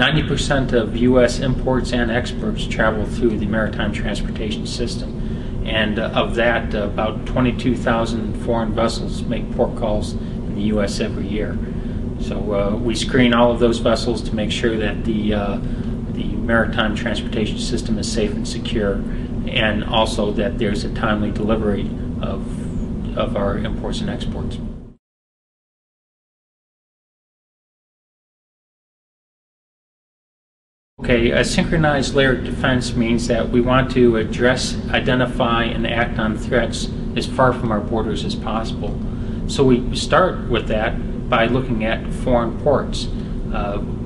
90% of U.S. imports and exports travel through the maritime transportation system, and of that, about 22,000 foreign vessels make port calls in the U.S. every year. So we screen all of those vessels to make sure that the maritime transportation system is safe and secure, and also that there's a timely delivery of our imports and exports. Okay, a synchronized layer of defense means that we want to address, identify, and act on threats as far from our borders as possible. So we start with that by looking at foreign ports,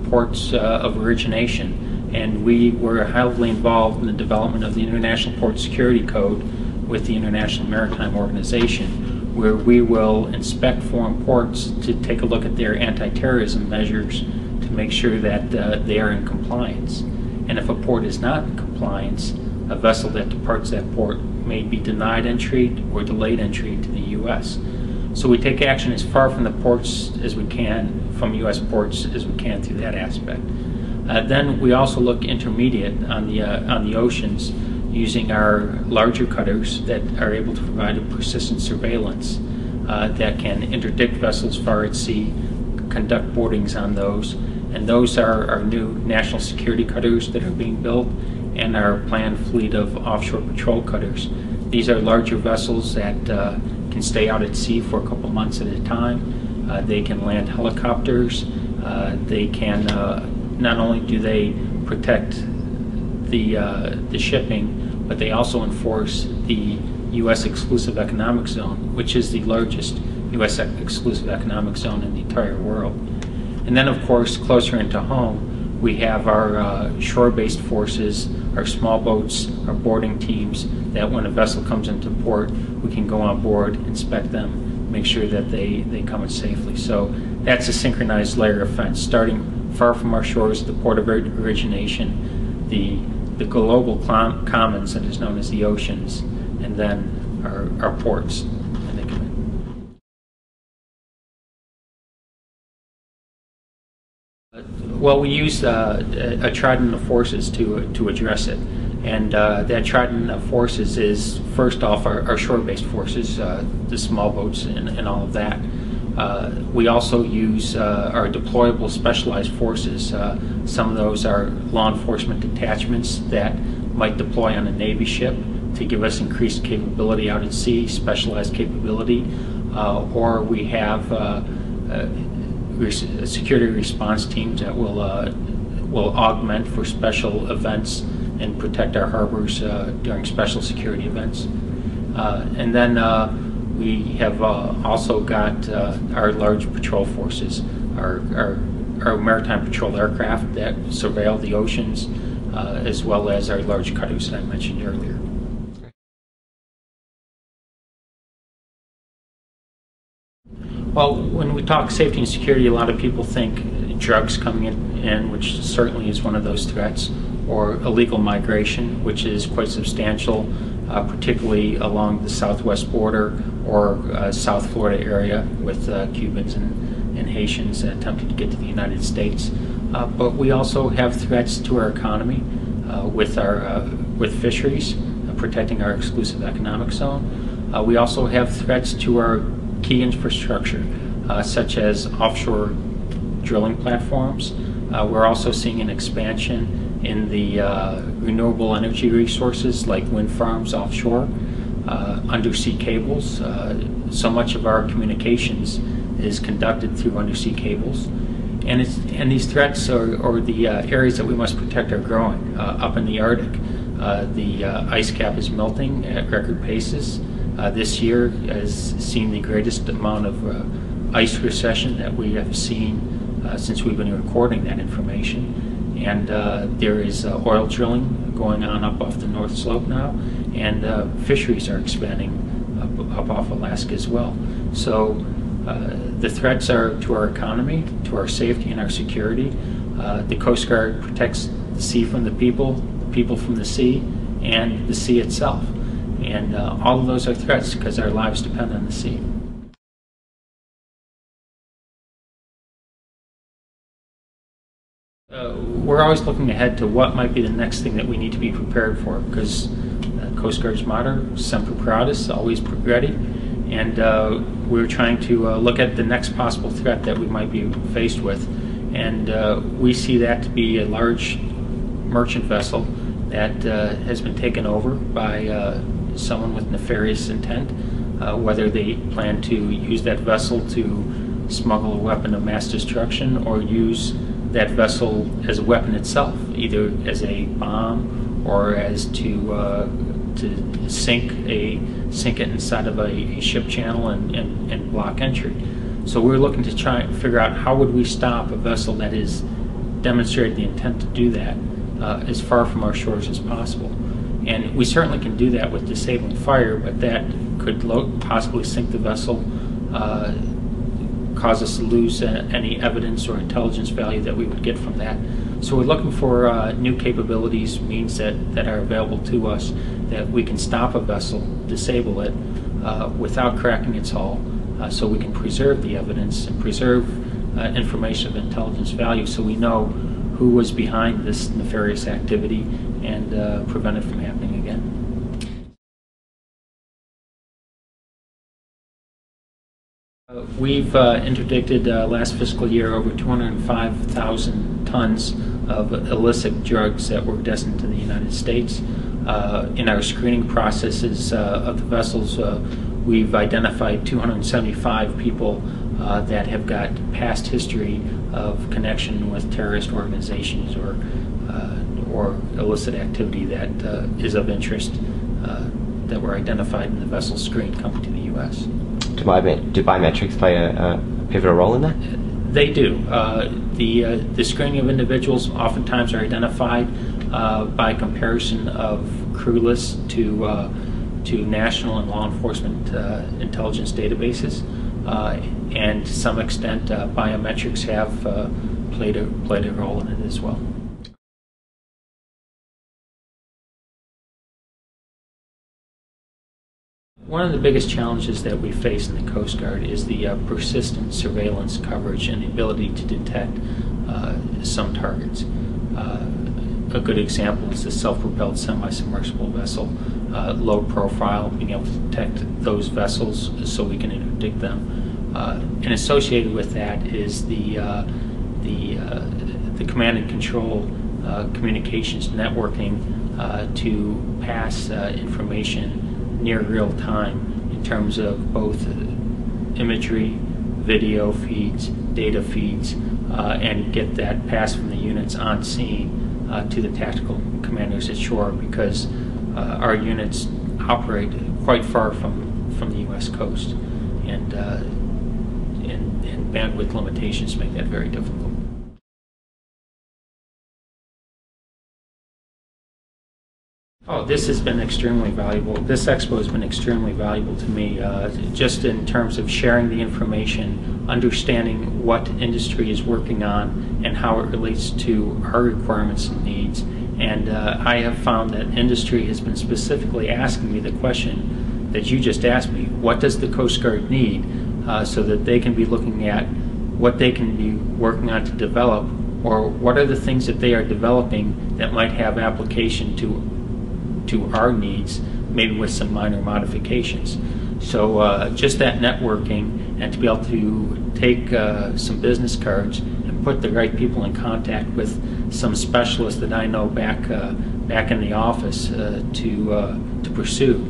ports of origination, and we were heavily involved in the development of the International Port Security Code with the International Maritime Organization, where we will inspect foreign ports to take a look at their anti-terrorism measures to make sure that they are in compliance. And if a port is not in compliance, a vessel that departs that port may be denied entry or delayed entry to the U.S. So we take action as far from the ports as we can, from U.S. ports as we can through that aspect. Then we also look intermediate on the oceans using our larger cutters that are able to provide a persistent surveillance that can interdict vessels far at sea, conduct boardings on those, and those are our new national security cutters that are being built and our planned fleet of offshore patrol cutters. These are larger vessels that can stay out at sea for a couple months at a time. They can land helicopters. They can not only do they protect the shipping, but they also enforce the U.S. exclusive economic zone, which is the largest U.S. exclusive economic zone in the entire world. And then, of course, closer into home, we have our shore-based forces, our small boats, our boarding teams, that when a vessel comes into port, we can go on board, inspect them, make sure that they come in safely. So that's a synchronized layer of defense, starting far from our shores, the port of origination, the global commons that is known as the oceans, and then our ports. And they come in. Well, we use a Trident of forces to address it, and that Trident of forces is first off our shore-based forces, the small boats and all of that. We also use our deployable specialized forces. Some of those are law enforcement detachments that might deploy on a Navy ship to give us increased capability out at sea, specialized capability, or we have security response teams that will augment for special events and protect our harbors during special security events. And then we have also got our large patrol forces, our maritime patrol aircraft that surveil the oceans, as well as our large cutters that I mentioned earlier. Well, when we talk safety and security, a lot of people think drugs coming in, which certainly is one of those threats, or illegal migration, which is quite substantial, particularly along the southwest border or South Florida area with Cubans and Haitians attempting to get to the United States. But we also have threats to our economy with fisheries, protecting our exclusive economic zone. We also have threats to our key infrastructure, such as offshore drilling platforms. We're also seeing an expansion in the renewable energy resources like wind farms offshore, undersea cables. So much of our communications is conducted through undersea cables. And these threats or the areas that we must protect are growing. Up in the Arctic, the ice cap is melting at record paces. This year has seen the greatest amount of ice recession that we have seen since we've been recording that information. And there is oil drilling going on up off the North Slope now, and fisheries are expanding up off Alaska as well. So the threats are to our economy, to our safety and our security. The Coast Guard protects the sea from the people from the sea, and the sea itself. And all of those are threats because our lives depend on the sea. we're always looking ahead to what might be the next thing that we need to be prepared for, because Coast Guard's motto, Semper Paratus, always ready, and we're trying to look at the next possible threat that we might be faced with, and we see that to be a large merchant vessel that has been taken over by someone with nefarious intent, whether they plan to use that vessel to smuggle a weapon of mass destruction or use that vessel as a weapon itself, either as a bomb or as to sink it inside of a ship channel and block entry. So we're looking to try and figure out how would we stop a vessel that has demonstrated the intent to do that as far from our shores as possible. And we certainly can do that with disabling fire, but that could possibly sink the vessel, cause us to lose any evidence or intelligence value that we would get from that. So we're looking for new capabilities, means that are available to us, that we can stop a vessel, disable it, without cracking its hull, so we can preserve the evidence and preserve information of intelligence value, so we know who was behind this nefarious activity and prevent it from happening again. We've interdicted last fiscal year over 205,000 tons of illicit drugs that were destined to the United States. In our screening processes of the vessels, we've identified 275 people that have got past history of connection with terrorist organizations or illicit activity that is of interest that were identified in the vessel screen coming to the U.S. Do biometrics play a pivotal role in that? They do. The screening of individuals oftentimes are identified by comparison of crew lists to national and law enforcement intelligence databases, and to some extent biometrics have played a role in it as well. One of the biggest challenges that we face in the Coast Guard is the persistent surveillance coverage and the ability to detect some targets. A good example is the self-propelled semi-submersible vessel, low profile, being able to detect those vessels so we can interdict them. And associated with that is the command and control communications networking to pass information near real time in terms of both imagery, video feeds, data feeds, and get that pass from the units on scene to the tactical commanders at shore, because our units operate quite far from the U.S. coast, and bandwidth limitations make that very difficult. Oh, this has been extremely valuable. This expo has been extremely valuable to me, just in terms of sharing the information, understanding what industry is working on and how it relates to our requirements and needs. And I have found that industry has been specifically asking me the question that you just asked me: what does the Coast Guard need, so that they can be looking at what they can be working on to develop, or what are the things that they are developing that might have application to our needs, maybe with some minor modifications. So just that networking, and to be able to take some business cards and put the right people in contact with some specialists that I know back in the office to pursue,